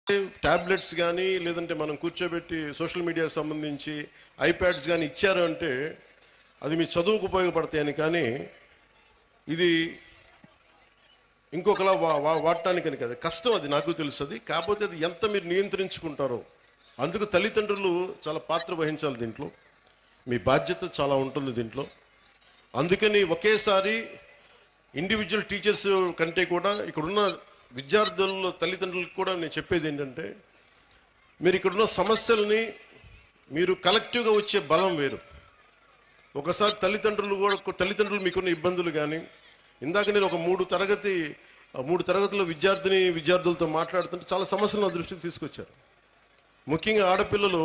Tablets కానీ లేదంటే మనం కూర్చోబెట్టి సోషల్ మీడియాకి సంబంధించి ఐప్యాడ్స్ కానీ ఇచ్చారు అంటే అది మీ చదువుకు ఉపయోగపడతాయని, కానీ ఇది ఇంకొకలా వాడటానికని కదా, కష్టం అది నాకు తెలుస్తుంది. కాకపోతే అది ఎంత మీరు నియంత్రించుకుంటారో అందుకు తల్లిదండ్రులు చాలా పాత్ర వహించాలి దీంట్లో. మీ బాధ్యత చాలా ఉంటుంది దీంట్లో. అందుకని ఒకేసారి ఇండివిజువల్ టీచర్స్ కంటే కూడా ఇక్కడున్న విద్యార్థుల తల్లిదండ్రులకు కూడా నేను చెప్పేది ఏంటంటే, మీరు ఇక్కడున్న సమస్యల్ని మీరు కలెక్టివ్గా వచ్చే బలం వేరు. ఒకసారి తల్లిదండ్రులు మీకున్న ఇబ్బందులు కానీ, ఇందాక నేను ఒక మూడు తరగతుల విద్యార్థులతో మాట్లాడుతుంటే చాలా సమస్యలు నా దృష్టికి తీసుకొచ్చారు. ముఖ్యంగా ఆడపిల్లలు,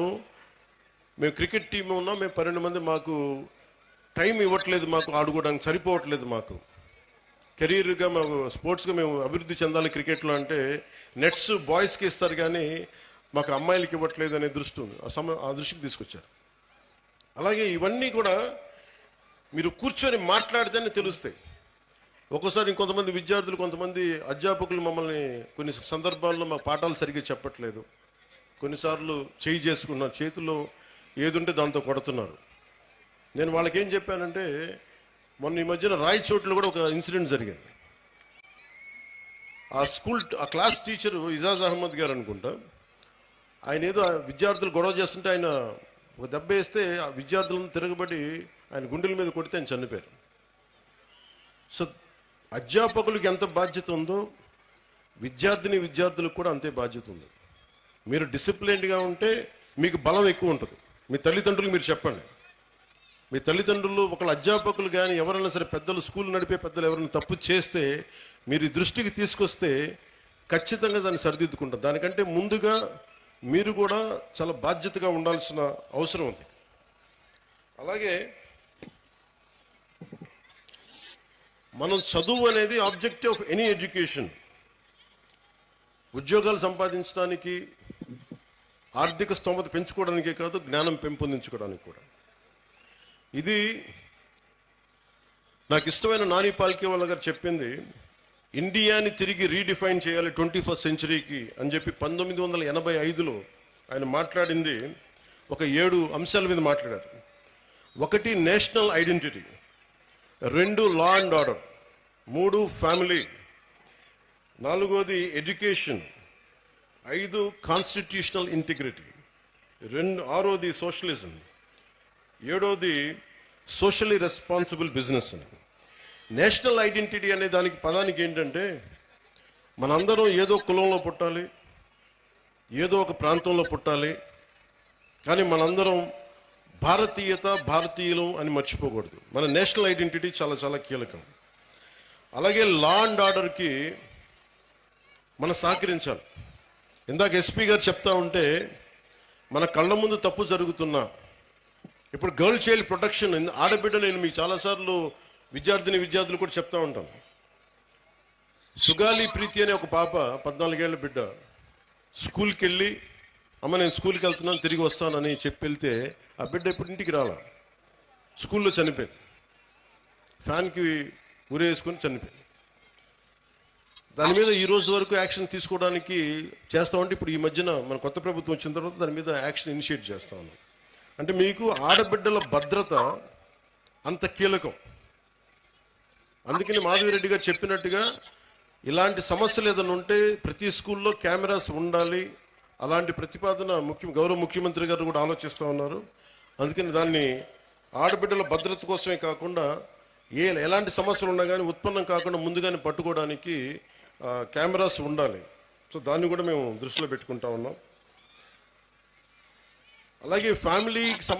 మేము క్రికెట్ టీం ఉన్నాం, మేము 12 మంది, మాకు టైం ఇవ్వట్లేదు, మాకు ఆడుకోవడానికి సరిపోవట్లేదు, మాకు కెరీర్గా మాకు స్పోర్ట్స్గా మేము అభివృద్ధి చెందాలి క్రికెట్లో అంటే నెట్స్ బాయ్స్కి ఇస్తారు కానీ మాకు అమ్మాయిలకి ఇవ్వట్లేదు అనే దృష్టి ఉంది. ఆ దృష్టికి తీసుకొచ్చారు. అలాగే ఇవన్నీ కూడా మీరు కూర్చొని మాట్లాడితేనే తెలుస్తాయి. ఒక్కోసారి కొంతమంది అధ్యాపకులు మమ్మల్ని కొన్ని సందర్భాల్లో మా పాఠాలు సరిగ్గా చెప్పట్లేదు, కొన్నిసార్లు చేసుకున్నారు, చేతిలో ఏదుంటే దాంతో కొడుతున్నారు. నేను వాళ్ళకి ఏం చెప్పానంటే, మొన్న ఈ మధ్యన రాయచోట్లో కూడా ఒక ఇన్సిడెంట్ జరిగింది. ఆ క్లాస్ టీచరు ఇజాజ్ అహ్మద్ గారు అనుకుంటా, ఆయన ఏదో విద్యార్థులు గొడవ చేస్తుంటే ఆయన ఒక దెబ్బ వేస్తే ఆ విద్యార్థులను తిరగబడి ఆయన గుండెల మీద కొడితే ఆయన చనిపోయారు. సో అధ్యాపకులకు ఎంత బాధ్యత ఉందో విద్యార్థులకు కూడా అంతే బాధ్యత ఉంది. మీరు డిసిప్లిన్డ్గా ఉంటే మీకు బలం ఎక్కువ ఉంటుంది. మీ తల్లిదండ్రులకు మీరు చెప్పండి. మీ తల్లిదండ్రులు ఒకళ్ళ అధ్యాపకులు కానీ ఎవరైనా సరే, పెద్దలు, స్కూల్ నడిపే పెద్దలు ఎవరైనా తప్పు చేస్తే మీరు దృష్టికి తీసుకొస్తే ఖచ్చితంగా దాన్ని సరిదిద్దుకుంటారు. దానికంటే ముందుగా మీరు కూడా చాలా బాధ్యతగా ఉండాల్సిన అవసరం ఉంది. అలాగే మనం చదువు అనేది ఆబ్జెక్టివ్ ఆఫ్ ఎనీ ఎడ్యుకేషన్. ఉద్యోగాలు సంపాదించడానికి, ఆర్థిక స్తోమత పెంచుకోవడానికే కాదు, జ్ఞానం పెంపొందించుకోవడానికి కూడా. ఇది నాకు ఇష్టమైన నాని పాల్కేవాలా గారు చెప్పింది. ఇండియాని తిరిగి రీడిఫైన్ చేయాలి 21st సెంచరీకి అని చెప్పి 1985లో ఆయన మాట్లాడింది. ఒక 7 అంశాల మీద మాట్లాడారు. 1 national identity, 2 law and order, 3 family, 4 education, 5 constitutional integrity, 6 socialism, 7 socially responsible business అని. నేషనల్ ఐడెంటిటీ అనే పదానికి ఏంటంటే, మనందరం ఏదో కులంలో పుట్టాలి, ఏదో ఒక ప్రాంతంలో పుట్టాలి, కానీ మనందరం భారతీయులు అని మర్చిపోకూడదు. మన నేషనల్ ఐడెంటిటీ చాలా చాలా కీలకం. అలాగే లా అండ్ ఆర్డర్కి మనం సహకరించాలి. ఇందాక ఎస్పీ గారు చెప్తా ఉంటే, మన కళ్ళ ముందు తప్పు జరుగుతున్నా, ఇప్పుడు గర్ల్ చైల్డ్ ప్రొటెక్షన్, ఆడబిడ్డ, నేను మీకు చాలాసార్లు విద్యార్థులు కూడా చెప్తా ఉంటాను. సుగాలి ప్రీతి అనే ఒక పాప, 14 ఏళ్ల బిడ్డ, స్కూల్కి వెళ్ళి, అమ్మ నేను స్కూల్కి వెళ్తున్నాను, తిరిగి వస్తానని చెప్పి వెళ్తే ఆ బిడ్డ ఇప్పుడు ఇంటికి రాలా, స్కూల్లో చనిపోయింది. ఫ్యాన్కి ఉరేసుకొని చనిపోయింది. దాని మీద ఈ రోజు వరకు యాక్షన్ తీసుకోవడానికి చేస్తామంటే, ఇప్పుడు ఈ మధ్యన మన కొత్త ప్రభుత్వం వచ్చిన తర్వాత దాని మీద యాక్షన్ ఇనిషియేట్ చేస్తా ఉన్నాం. అంటే మీకు ఆడబిడ్డల భద్రత అంత కీలకం. అందుకని మాధవిరెడ్డి గారు చెప్పినట్టుగా ఇలాంటి సమస్యలు ఏదైనా ఉంటే ప్రతి స్కూల్లో కెమెరాస్ ఉండాలి. అలాంటి ప్రతిపాదన గౌరవ ముఖ్యమంత్రి గారు కూడా ఆలోచిస్తూ ఉన్నారు. అందుకని దాన్ని ఆడబిడ్డల భద్రత కోసమే కాకుండా ఎలాంటి సమస్యలు ఉన్నా కానీ ఉత్పన్నం కాకుండా ముందుగానే పట్టుకోవడానికి కెమెరాస్ ఉండాలి. సో దాన్ని కూడా మేము దృష్టిలో పెట్టుకుంటా ఉన్నాం. అలాగే ఫ్యామిలీకి